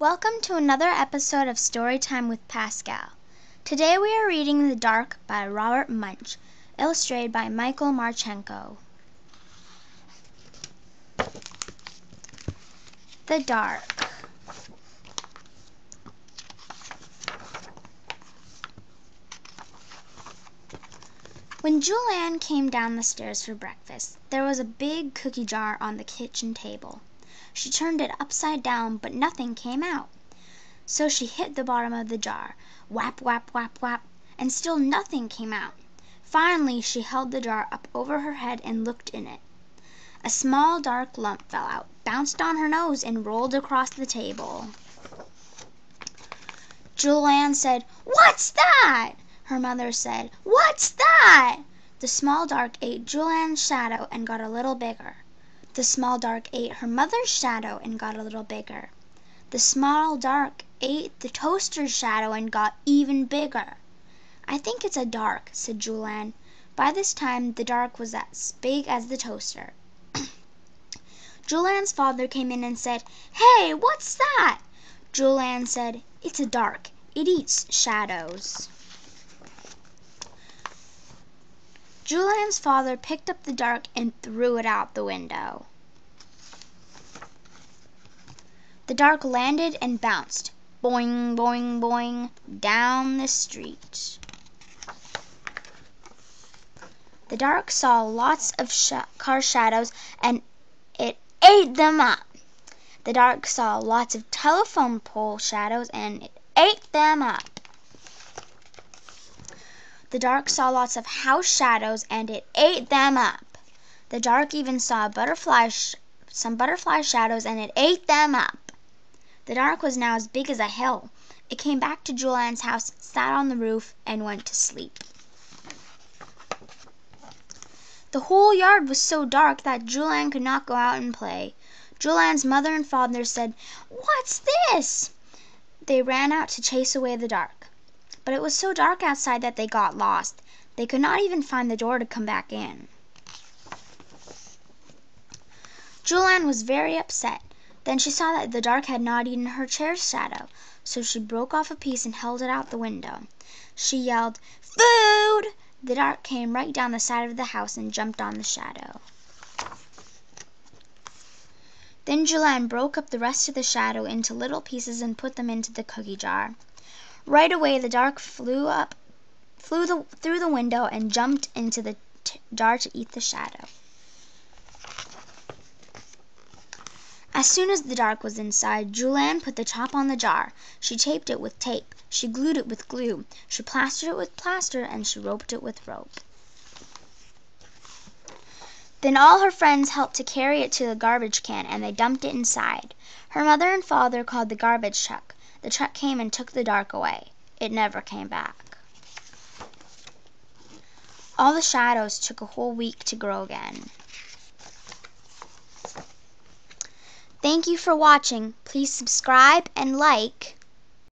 Welcome to another episode of Storytime with Pascale. Today we are reading The Dark by Robert Munsch, illustrated by Michael Marchenko. The Dark. When Julianne came down the stairs for breakfast, there was a big cookie jar on the kitchen table. She turned it upside down, but nothing came out. So she hit the bottom of the jar, whap, whap, whap, whap, and still nothing came out. Finally she held the jar up over her head and looked in it. A small dark lump fell out, bounced on her nose, and rolled across the table. Julianne said, "What's that?" Her mother said, "What's that?" The small dark ate Julianne's shadow and got a little bigger. The small dark ate her mother's shadow and got a little bigger. The small dark ate the toaster's shadow and got even bigger. "I think it's a dark," said Julianne. By this time the dark was as big as the toaster. Julianne's father came in and said, "Hey, what's that?" Julianne said, "It's a dark. It eats shadows." Julianne's father picked up the dark and threw it out the window. The dark landed and bounced, boing, boing, boing, down the street. The dark saw lots of car shadows and it ate them up. The dark saw lots of telephone pole shadows and it ate them up. The dark saw lots of house shadows and it ate them up. The dark even saw some butterfly shadows and it ate them up. The dark was now as big as a hill. It came back to Julianne's house, sat on the roof, and went to sleep. The whole yard was so dark that Julianne could not go out and play. Julianne's mother and father said, "What's this?" They ran out to chase away the dark. But it was so dark outside that they got lost. They could not even find the door to come back in. Julianne was very upset. Then she saw that the dark had not eaten her chair's shadow, so she broke off a piece and held it out the window. She yelled, "Food!" The dark came right down the side of the house and jumped on the shadow. Then Julianne broke up the rest of the shadow into little pieces and put them into the cookie jar. Right away the dark flew through the window and jumped into the jar to eat the shadow. As soon as the dark was inside, Julianne put the top on the jar. She taped it with tape. She glued it with glue. She plastered it with plaster, and she roped it with rope. Then all her friends helped to carry it to the garbage can, and they dumped it inside. Her mother and father called the garbage truck. The truck came and took the dark away. It never came back. All the shadows took a whole week to grow again. Thank you for watching. Please subscribe and like.